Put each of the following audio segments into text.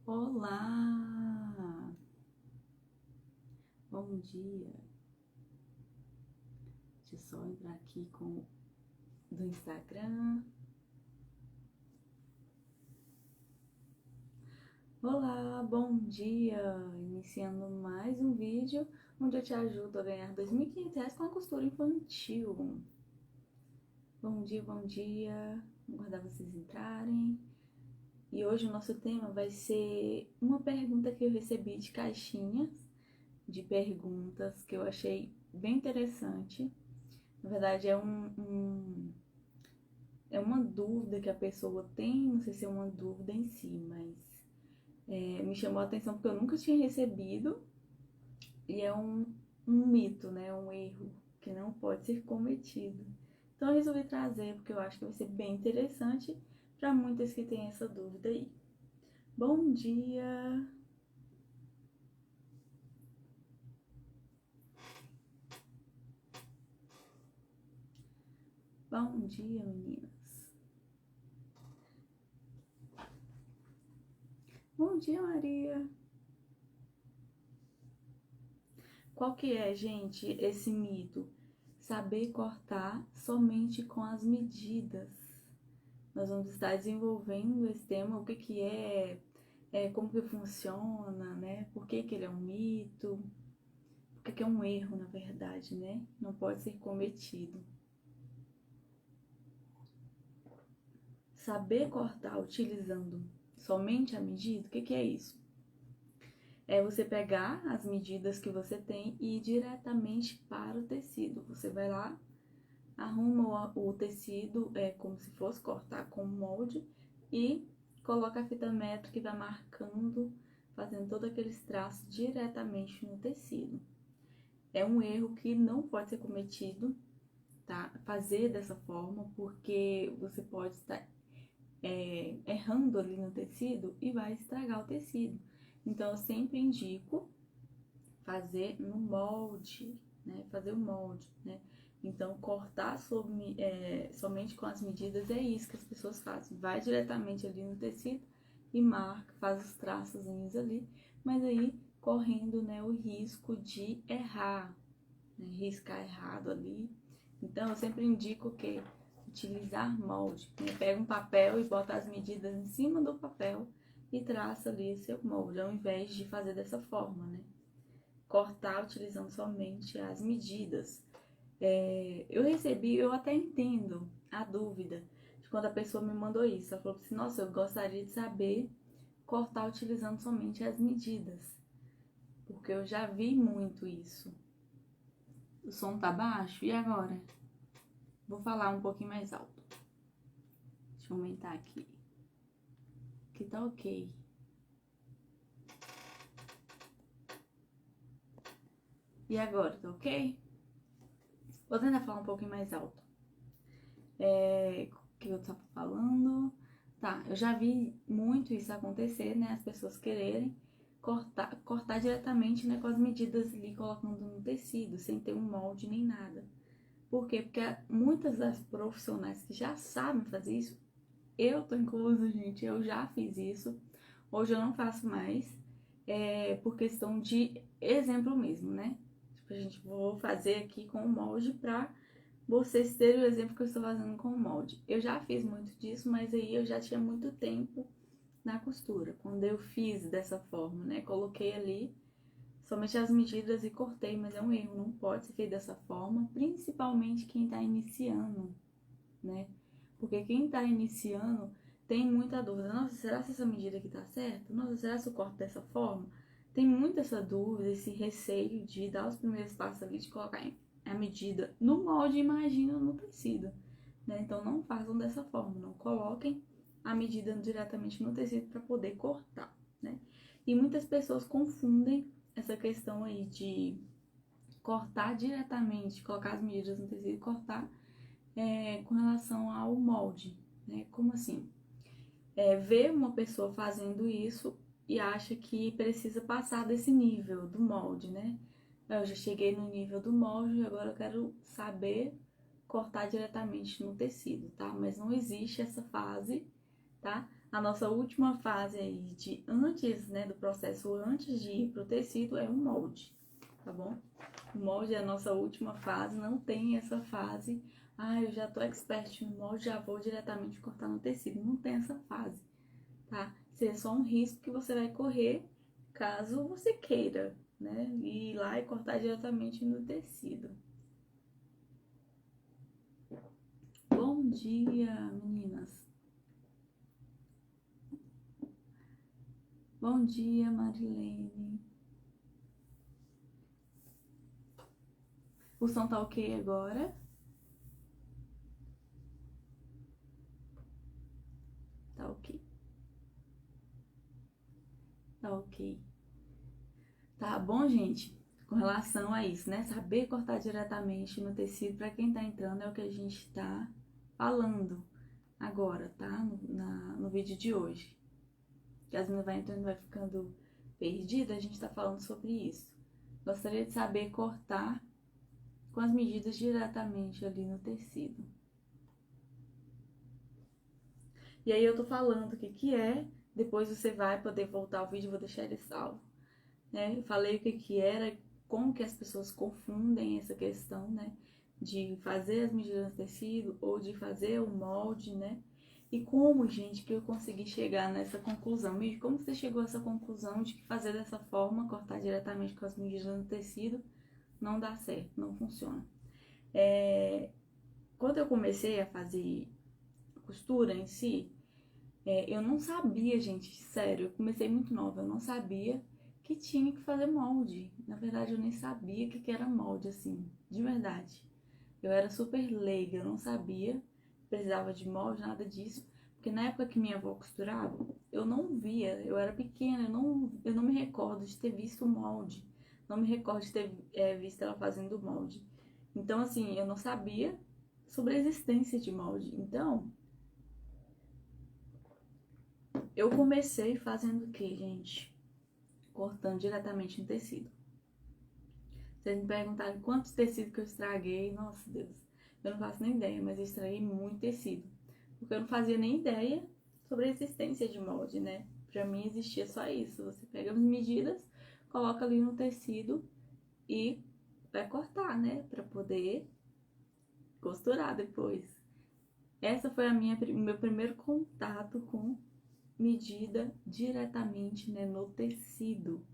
Olá! Bom dia! Deixa eu só entrar aqui do Instagram. Olá, bom dia! Iniciando mais um vídeo onde eu te ajudo a ganhar R$ 2.500 com a costura infantil. Bom dia, bom dia! Vou aguardar vocês entrarem. E hoje o nosso tema vai ser uma pergunta que eu recebi de caixinhas de perguntas que eu achei bem interessante. Na verdade, é uma dúvida que a pessoa tem, não sei se é uma dúvida em si, mas me chamou a atenção porque eu nunca tinha recebido e é um mito, né? Um erro que não pode ser cometido. Então eu resolvi trazer porque eu acho que vai ser bem interessante para muitas que têm essa dúvida aí. Bom dia! Bom dia, meninas! Bom dia, Maria! Qual que é, gente, esse mito? Saber cortar somente com as medidas. Nós vamos estar desenvolvendo esse tema, o que como que funciona, né? Por que ele é um mito, por que é um erro, na verdade, né? Não pode ser cometido. Saber cortar utilizando somente a medida, o que é isso? É você pegar as medidas que você tem e ir diretamente para o tecido. Você vai lá, arruma o tecido como se fosse cortar com molde e coloca a fita métrica e vai marcando, fazendo todos aqueles traços diretamente no tecido. É um erro que não pode ser cometido, tá? Fazer dessa forma, porque você pode estar errando ali no tecido e vai estragar o tecido. Então, eu sempre indico fazer no molde, né? Fazer o molde, né? Então, cortar somente com as medidas é isso que as pessoas fazem. Vai diretamente ali no tecido e marca, faz os traçozinhos ali, mas aí correndo, né, o risco de errar, né, riscar errado ali. Então, eu sempre indico que utilizar molde, né? Pega um papel e bota as medidas em cima do papel e traça ali seu molde, ao invés de fazer dessa forma, né? Cortar utilizando somente as medidas. Eu até entendo a dúvida de quando a pessoa me mandou isso. Ela falou assim, nossa, eu gostaria de saber cortar utilizando somente as medidas, porque eu já vi muito isso. O som tá baixo? E agora? Vou falar um pouquinho mais alto. Deixa eu aumentar aqui. Aqui tá ok. E agora, tá ok? Vou tentar falar um pouquinho mais alto. O que eu tava falando? Tá, eu já vi muito isso acontecer, né? As pessoas quererem cortar diretamente, né, com as medidas ali, colocando no tecido, sem ter um molde nem nada. Por quê? Porque muitas das profissionais que já sabem fazer isso, eu tô inclusa, gente, eu já fiz isso. Hoje eu não faço mais, por questão de exemplo mesmo, né? Tipo, vou fazer aqui com o molde pra vocês terem o exemplo que eu estou fazendo com o molde. Eu já fiz muito disso, mas aí eu já tinha muito tempo na costura. Quando eu fiz dessa forma, né? Coloquei ali somente as medidas e cortei, mas é um erro, não pode ser feito dessa forma, principalmente quem tá iniciando, né? Porque quem tá iniciando tem muita dúvida. Nossa, será que essa medida aqui tá certa? Nossa, será que eu corto dessa forma? Tem muito essa dúvida, esse receio de dar os primeiros passos ali, de colocar a medida no molde, imagina no tecido, né? Então não façam dessa forma, não coloquem a medida diretamente no tecido para poder cortar, né? E muitas pessoas confundem essa questão aí de cortar diretamente, colocar as medidas no tecido e cortar com relação ao molde, né? Como assim? Vê uma pessoa fazendo isso e acha que precisa passar desse nível do molde, né? Eu já cheguei no nível do molde e agora eu quero saber cortar diretamente no tecido, tá? Mas não existe essa fase, tá? a nossa última fase aí de antes, né, do processo antes de ir pro tecido é o molde, tá bom? O molde é a nossa última fase, não tem essa fase, eu já tô expert no molde, já vou diretamente cortar no tecido. Não tem essa fase, tá? Isso é só um risco que você vai correr caso você queira, né, ir lá e cortar diretamente no tecido. Bom dia, meninas. Bom dia, Marilene. O som tá ok agora? Tá ok. Tá ok. Tá bom, gente? Com relação a isso, né? Saber cortar diretamente no tecido, para quem tá entrando, é o que a gente tá falando agora, tá? No vídeo de hoje. Que as meninas vai entrando e vai ficando perdida, a gente tá falando sobre isso. Gostaria de saber cortar com as medidas diretamente ali no tecido. E aí eu tô falando o que é, depois você vai poder voltar ao vídeo, vou deixar ele salvo. Né? Eu falei o que era, como que as pessoas confundem essa questão, né? De fazer as medidas do tecido ou de fazer o molde, né? E como, gente, que eu consegui chegar nessa conclusão? Miri, como você chegou a essa conclusão de que fazer dessa forma, cortar diretamente com as medidas do tecido, não dá certo, não funciona? Quando eu comecei a fazer costura em si, eu não sabia, gente, sério, eu comecei muito nova, eu não sabia que tinha que fazer molde. Na verdade, eu nem sabia o que era molde, assim, de verdade. Eu era super leiga, eu não sabia que precisava de molde, nada disso. Porque na época que minha avó costurava, eu não via, eu era pequena, eu não me recordo de ter visto o molde. Não me recordo de ter visto ela fazendo o molde. Então, assim, eu não sabia sobre a existência de molde. Então, eu comecei fazendo o que, gente? Cortando diretamente no tecido. Vocês me perguntaram quantos tecidos que eu estraguei. Nossa, Deus, eu não faço nem ideia, mas eu estraguei muito tecido. Porque eu não fazia nem ideia sobre a existência de molde, né? Pra mim existia só isso. Você pega as medidas, coloca ali no tecido e vai cortar, né? Pra poder costurar depois. Essa foi o meu primeiro contato com medida diretamente, né, no tecido.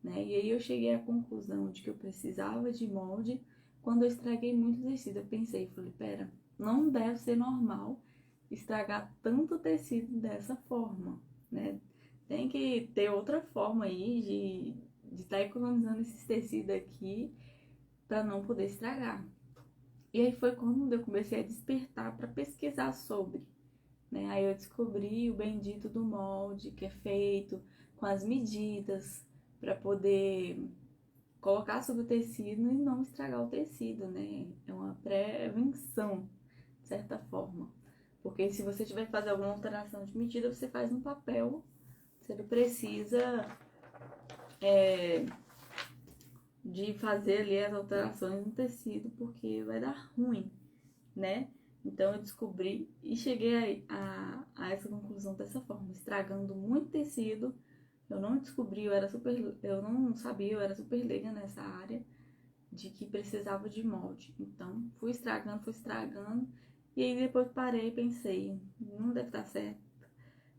Né? E aí eu cheguei à conclusão de que eu precisava de molde quando eu estraguei muito tecido. Eu pensei, falei, pera, não deve ser normal estragar tanto tecido dessa forma, né? Tem que ter outra forma aí de estar economizando esses tecidos aqui para não poder estragar. E aí foi quando eu comecei a despertar para pesquisar sobre, né? Aí eu descobri o bendito do molde, que é feito com as medidas para poder colocar sobre o tecido e não estragar o tecido, né? É uma prevenção, de certa forma. Porque se você tiver que fazer alguma alteração de medida, você faz no papel. Você não precisa de fazer ali as alterações no tecido, porque vai dar ruim, né? Então eu descobri e cheguei a essa conclusão dessa forma, estragando muito tecido. Eu não descobri, eu não sabia, eu era super leiga nessa área de que precisava de molde. Então fui estragando, e aí depois parei e pensei, não deve estar certo,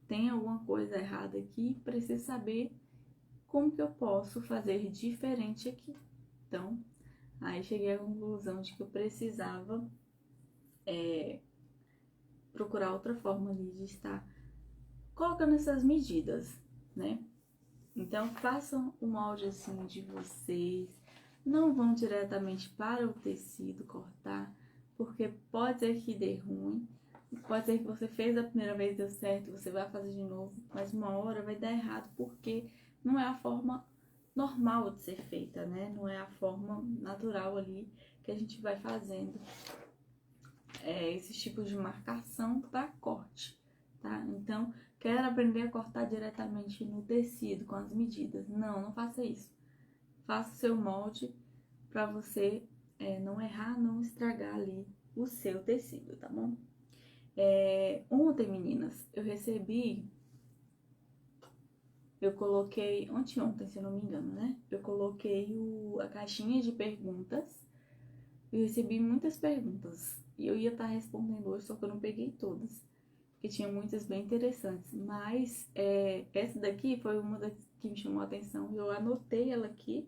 tem alguma coisa errada aqui, preciso saber como que eu posso fazer diferente aqui. Então, aí cheguei à conclusão de que eu precisava procurar outra forma ali de estar colocando essas medidas, né? Então, façam o molde assim de vocês, não vão diretamente para o tecido cortar, porque pode ser que dê ruim, pode ser que você fez a primeira vez, deu certo, você vai fazer de novo, mas uma hora vai dar errado, porque não é a forma normal de ser feita, né? Não é a forma natural ali que a gente vai fazendo esses tipos de marcação para corte, tá? Então, quer aprender a cortar diretamente no tecido com as medidas? Não, não faça isso. Faça o seu molde para você não errar, não estragar ali o seu tecido, tá bom? Ontem, meninas, eu coloquei, ontem, se eu não me engano, né? Eu coloquei a caixinha de perguntas. Eu recebi muitas perguntas e eu ia estar respondendo hoje, só que eu não peguei todas, porque tinha muitas bem interessantes. Mas essa daqui foi uma das que me chamou a atenção. Eu anotei ela aqui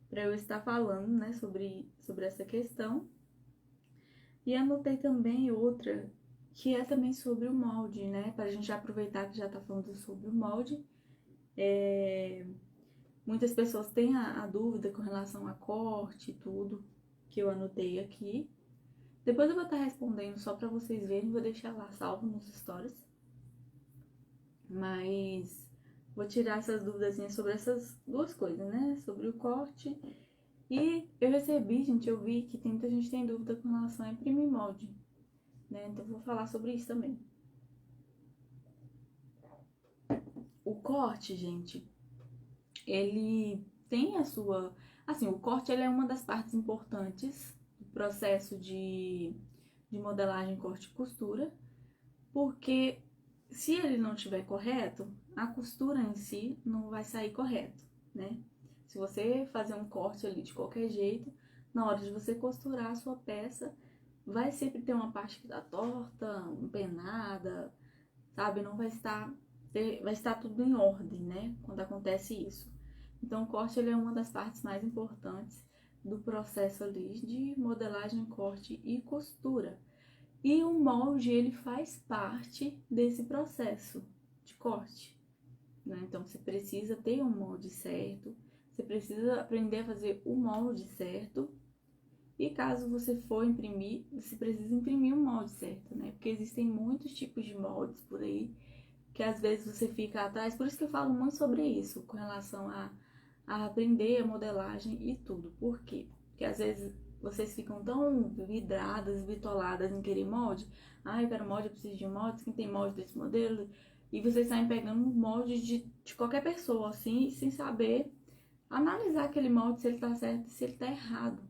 para eu estar falando, né, sobre essa questão. E anotei também outra que é também sobre o molde, né? Para a gente aproveitar que já tá falando sobre o molde. Muitas pessoas têm a dúvida com relação a corte e tudo, que eu anotei aqui. Depois eu vou estar respondendo só para vocês verem, vou deixar lá salvo nos stories. Mas vou tirar essas dúvidas sobre essas duas coisas, né? Sobre o corte. E eu recebi, gente, eu vi que muita gente tem dúvida com relação a imprimir molde, né? Então eu vou falar sobre isso também. O corte, gente, ele tem a sua... Assim, o corte ele é uma das partes importantes do processo de modelagem, corte e costura, porque se ele não estiver correto, a costura em si não vai sair correto, né? Se você fazer um corte ali de qualquer jeito, na hora de você costurar a sua peça, vai sempre ter uma parte que tá torta, empenada, sabe? Não vai estar... vai estar tudo em ordem, né? Quando acontece isso. Então, o corte ele é uma das partes mais importantes do processo ali de modelagem, corte e costura. E o molde, ele faz parte desse processo de corte, né? Então, você precisa ter um molde certo, você precisa aprender a fazer o molde certo. E caso você for imprimir, você precisa imprimir um molde certo, né? Porque existem muitos tipos de moldes por aí, que às vezes você fica atrás. Por isso que eu falo muito sobre isso, com relação a aprender a modelagem e tudo. Por quê? Porque às vezes vocês ficam tão vidradas, bitoladas em querer molde. Ah, eu quero molde, eu preciso de molde, quem tem molde desse modelo? E vocês saem pegando molde de qualquer pessoa, assim, sem saber analisar aquele molde, se ele tá certo e se ele tá errado,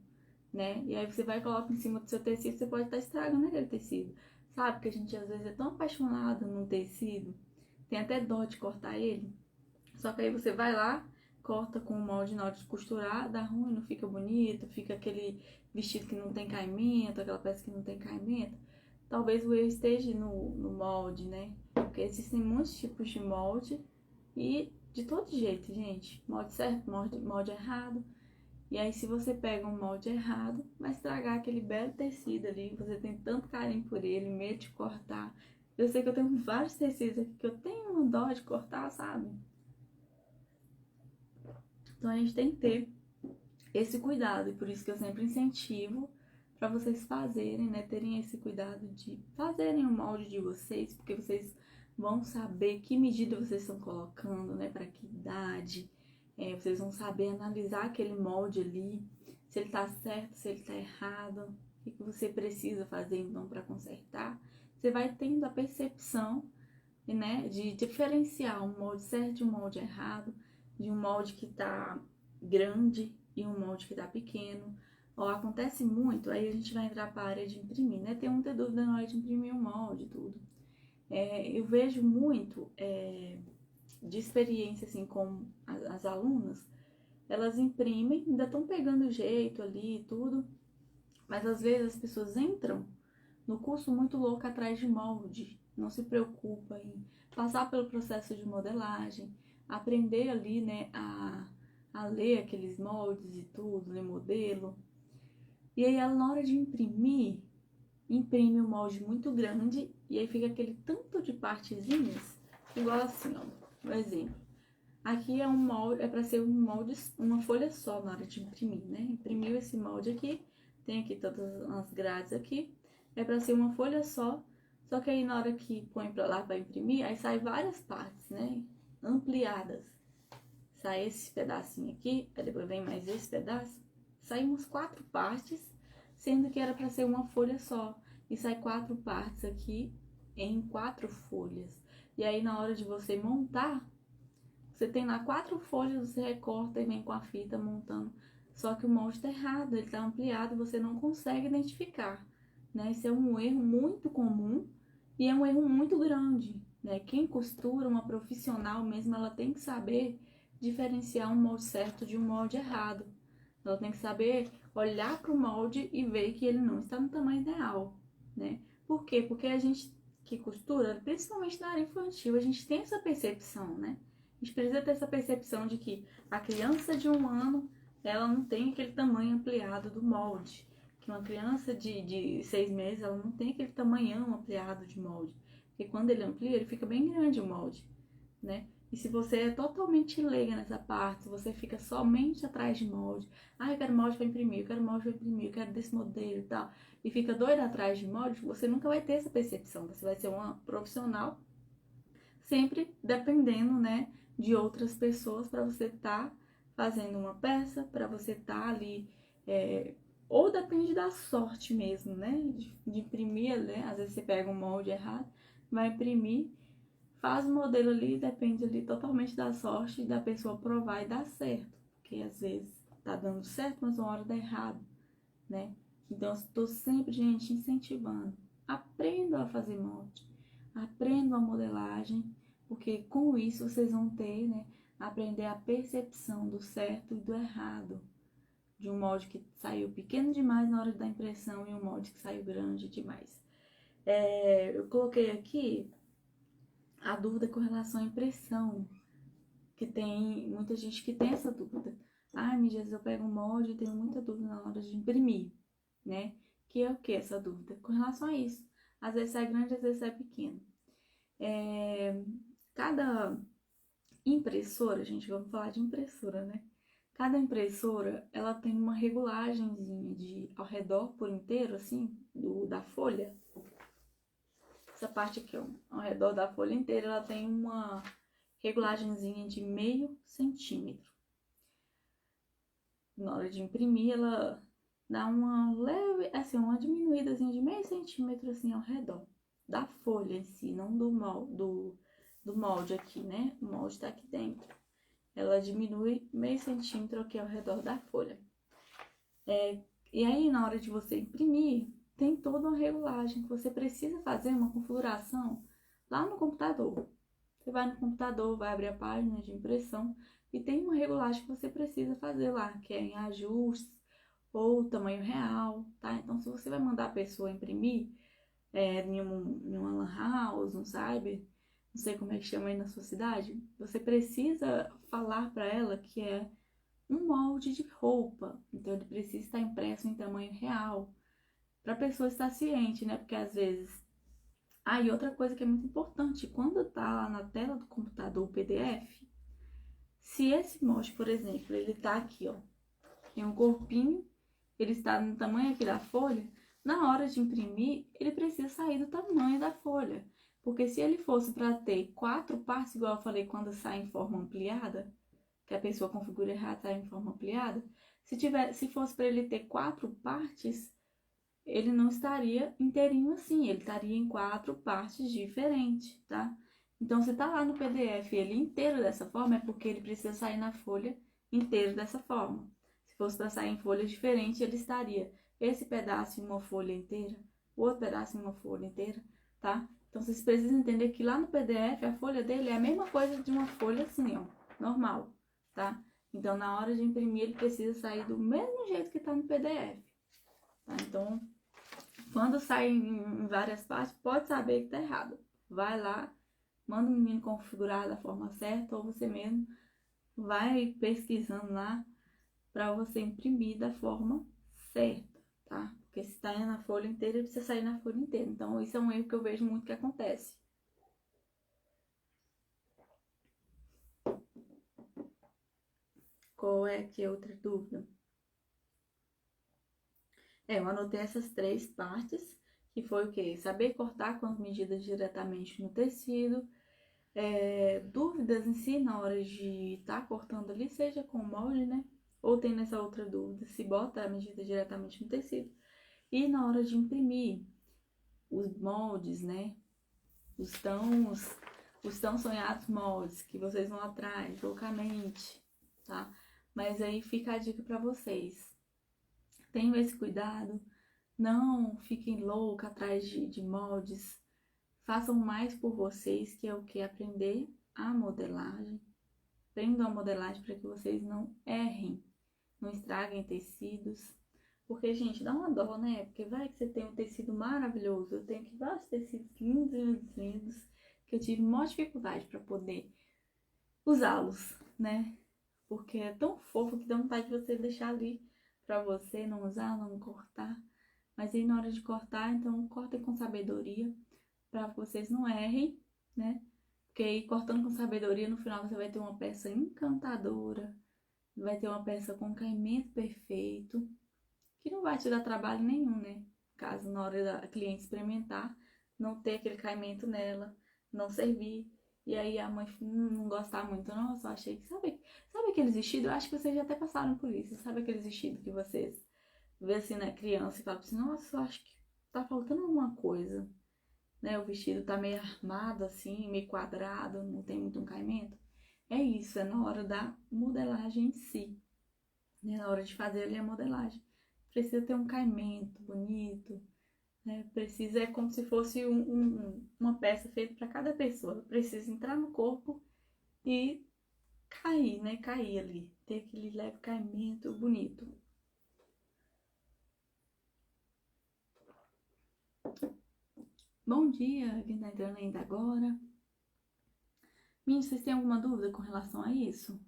né? E aí você vai e coloca em cima do seu tecido, você pode estar estragando aquele tecido. Sabe que a gente às vezes é tão apaixonado num tecido, tem até dó de cortar ele. Só que aí você vai lá, corta com o molde na hora de costurar, dá ruim, não fica bonito, fica aquele vestido que não tem caimento, aquela peça que não tem caimento. Talvez o erro esteja no molde, né? Porque existem muitos tipos de molde e de todo jeito, gente. Molde certo, molde errado. E aí, se você pega um molde errado, vai estragar aquele belo tecido ali. Você tem tanto carinho por ele, medo de cortar. Eu sei que eu tenho vários tecidos aqui que eu tenho uma dó de cortar, sabe? Então a gente tem que ter esse cuidado. E por isso que eu sempre incentivo para vocês fazerem, né? Terem esse cuidado de fazerem o molde de vocês, porque vocês vão saber que medida vocês estão colocando, né? Para que idade. Vocês vão saber analisar aquele molde ali, se ele tá certo, se ele tá errado, o que você precisa fazer então para consertar. Você vai tendo a percepção, né, de diferenciar um molde certo de um molde errado, de um molde que tá grande e um molde que tá pequeno. Ó, acontece muito, aí a gente vai entrar para a área de imprimir, né? Tem muita dúvida na hora de imprimir um molde e tudo. Eu vejo muito de experiência, assim, com as alunas, elas imprimem, ainda estão pegando o jeito ali e tudo, mas às vezes as pessoas entram no curso muito louco atrás de molde, não se preocupa em passar pelo processo de modelagem, aprender ali, né, a ler aqueles moldes e tudo, ler modelo. E aí ela, na hora de imprimir, imprime um molde muito grande e aí fica aquele tanto de partezinhas, igual assim, ó, por exemplo. Aqui é um molde, é para ser um molde, uma folha só na hora de imprimir, né? Imprimiu esse molde aqui, tem aqui todas as grades aqui, é para ser uma folha só que aí na hora que põe para lá para imprimir, aí sai várias partes, né? Ampliadas. Sai esse pedacinho aqui, aí depois vem mais esse pedaço, sai umas 4 partes, sendo que era para ser uma folha só. E sai 4 partes aqui em 4 folhas. E aí na hora de você montar, você tem lá 4 folhas, você recorta e vem com a fita montando. Só que o molde tá errado, ele tá ampliado e você não consegue identificar, né? Isso é um erro muito comum e é um erro muito grande, né? Quem costura, uma profissional mesmo, ela tem que saber diferenciar um molde certo de um molde errado. Ela tem que saber olhar para o molde e ver que ele não está no tamanho ideal, né? Por quê? Porque a gente que costura, principalmente na área infantil, a gente tem essa percepção, né? A gente precisa ter essa percepção de que a criança de 1 ano, ela não tem aquele tamanho ampliado do molde. Que uma criança de 6 meses, ela não tem aquele tamanhão ampliado de molde. Porque quando ele amplia, ele fica bem grande o molde, né? E se você é totalmente leiga nessa parte, se você fica somente atrás de molde, eu quero molde para imprimir, eu quero molde para imprimir, eu quero desse modelo e tal, e fica doida atrás de molde, você nunca vai ter essa percepção. Você vai ser uma profissional sempre dependendo, né, de outras pessoas para você estar fazendo uma peça, para você estar ali, ou depende da sorte mesmo, né, de imprimir, né, às vezes você pega um molde errado, vai imprimir, faz o modelo ali, depende ali totalmente da sorte da pessoa provar e dar certo, porque às vezes tá dando certo, mas uma hora dá errado, né? Então eu estou sempre, gente, incentivando. Aprendam a fazer molde, aprendam a modelagem, porque com isso vocês vão ter, né, aprender a percepção do certo e do errado. De um molde que saiu pequeno demais na hora da impressão e um molde que saiu grande demais. Eu coloquei aqui a dúvida com relação à impressão, que tem muita gente que tem essa dúvida. Mídia, eu pego um molde e tenho muita dúvida na hora de imprimir, né? Que é o que essa dúvida? Com relação a isso. Às vezes sai grande, às vezes sai pequeno. Cada impressora, gente, vamos falar de impressora, né? Cada impressora, ela tem uma regulagenzinha ao redor por inteiro, assim, da folha. Essa parte aqui, ó, ao redor da folha inteira, ela tem uma regulagenzinha de meio centímetro. Na hora de imprimir, ela dá uma leve, assim, uma diminuídazinha de meio centímetro, assim, ao redor da folha em si, não do molde aqui, né? O molde tá aqui dentro. Ela diminui meio centímetro aqui ao redor da folha. E aí, na hora de você imprimir, tem toda uma regulagem que você precisa fazer uma configuração lá no computador. Você vai no computador, vai abrir a página de impressão e tem uma regulagem que você precisa fazer lá, que é em ajustes ou tamanho real, tá? Então, se você vai mandar a pessoa imprimir em uma lan house, um cyber, não sei como é que chama aí na sua cidade, você precisa falar para ela que é um molde de roupa, então ele precisa estar impresso em tamanho real, para a pessoa estar ciente, né? Porque às vezes... e outra coisa que é muito importante, quando tá lá na tela do computador o PDF, se esse molde, por exemplo, ele tá aqui, ó, tem um corpinho, ele está no tamanho aqui da folha, na hora de imprimir, ele precisa sair do tamanho da folha. Porque se ele fosse para ter 4 partes, igual eu falei quando sai em forma ampliada, que a pessoa configura errado, sai em forma ampliada, se fosse para ele ter 4 partes, ele não estaria inteirinho assim, ele estaria em 4 partes diferentes, tá? Então, se tá lá no PDF ele inteiro dessa forma, é porque ele precisa sair na folha inteiro dessa forma. Se fosse para sair em folha diferente, ele estaria esse pedaço em uma folha inteira, o outro pedaço em uma folha inteira, tá? Então, vocês precisam entender que lá no PDF, a folha dele é a mesma coisa de uma folha assim, ó, normal, tá? Então, na hora de imprimir, ele precisa sair do mesmo jeito que tá no PDF, tá? Então, quando sai em várias partes, pode saber que tá errado. Vai lá, manda o menino configurar da forma certa, ou você mesmo vai pesquisando lá para você imprimir da forma certa, tá? Porque se tá na folha inteira, ele precisa sair na folha inteira. Então, isso é um erro que eu vejo muito que acontece. Qual é que é outra dúvida? Eu anotei essas 3 partes, que foi o quê? Saber cortar com as medidas diretamente no tecido, dúvidas em si na hora de estar cortando ali, seja com molde, né? Ou tem nessa outra dúvida, se bota a medida diretamente no tecido. E na hora de imprimir os moldes, né? Os tão sonhados moldes que vocês vão atrás loucamente, tá? Mas aí fica a dica para vocês. Tenham esse cuidado, Não fiquem loucos atrás de moldes. Façam mais por vocês, que é o que? Aprender a modelagem. Aprendam a modelagem para que vocês não errem, não estraguem tecidos. Porque, gente, dá uma dó, né? Porque vai que você tem um tecido maravilhoso. Eu tenho aqui vários tecidos lindos, lindos, lindos, que eu tive maior dificuldade para poder usá-los, né? Porque é tão fofo que dá vontade de você deixar ali para você não usar, não cortar. Mas aí na hora de cortar, então cortem com sabedoria para que vocês não errem, né? Porque aí cortando com sabedoria, no final você vai ter uma peça encantadora, vai ter uma peça com caimento perfeito, que não vai te dar trabalho nenhum, né? Caso na hora da cliente experimentar, não ter aquele caimento nela, não servir. E aí a mãe não gostar muito, não, eu só achei que, sabe aqueles vestidos? Eu acho que vocês já até passaram por isso. Sabe aqueles vestidos que vocês vê assim na criança e fala assim, nossa, eu acho que tá faltando alguma coisa, né? O vestido tá meio armado assim, meio quadrado, não tem muito um caimento. É isso, é na hora da modelagem em si, né? Na hora de fazer ali a modelagem. Precisa ter um caimento bonito, né? Precisa, é como se fosse uma peça feita para cada pessoa. Precisa entrar no corpo e cair, né? Cair ali, ter aquele leve caimento bonito. Bom dia, quem tá entrando ainda agora. Meninas, vocês têm alguma dúvida com relação a isso?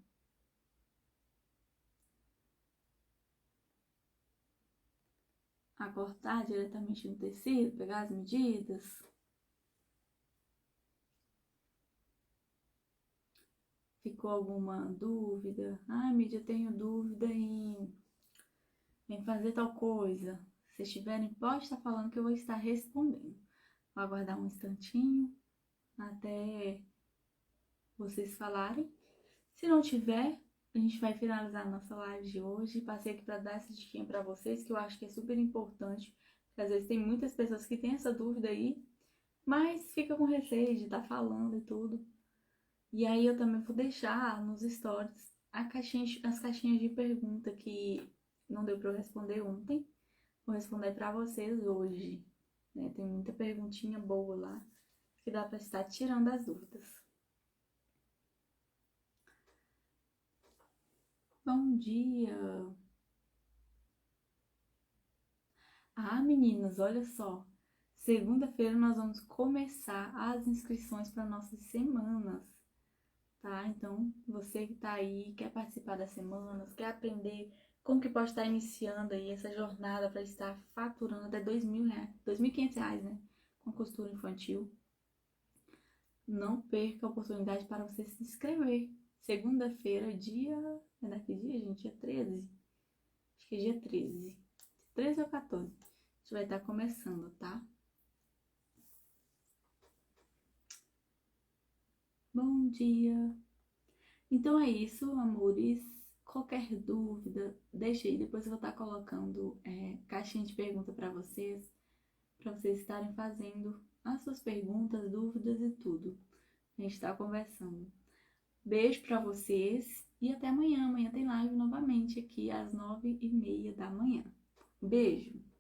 A cortar diretamente no tecido, pegar as medidas? Ficou alguma dúvida? Ah, mídia, eu tenho dúvida em fazer tal coisa. Se tiverem, pode estar falando que eu vou estar respondendo. Vou aguardar um instantinho até vocês falarem. Se não tiver, a gente vai finalizar a nossa live de hoje. Passei aqui para dar essa diquinha para vocês, que eu acho que é super importante. Porque às vezes tem muitas pessoas que têm essa dúvida aí, mas fica com receio de estar falando e tudo. E aí eu também vou deixar nos stories as caixinhas de pergunta que não deu para eu responder ontem. Vou responder para vocês hoje, né? Tem muita perguntinha boa lá que dá para estar tirando as dúvidas. Bom dia! Ah, meninas, olha só. Segunda-feira nós vamos começar as inscrições para nossas semanas, tá? Então, você que tá aí, quer participar das semanas, quer aprender como que pode estar iniciando aí essa jornada para estar faturando até R$ 2.000, R$ 2.500, né? Com costura infantil. Não perca a oportunidade para você se inscrever. Segunda-feira, dia... É daqui dia, gente? Dia 13? Acho que é dia 13. 13 ou 14. A gente vai estar começando, tá? Bom dia! Então é isso, amores. Qualquer dúvida, deixa aí. Depois eu vou estar colocando caixinha de pergunta para vocês estarem fazendo as suas perguntas, dúvidas e tudo. A gente está conversando. Beijo para vocês e até amanhã. Amanhã tem live novamente aqui às 9h30 da manhã. Beijo!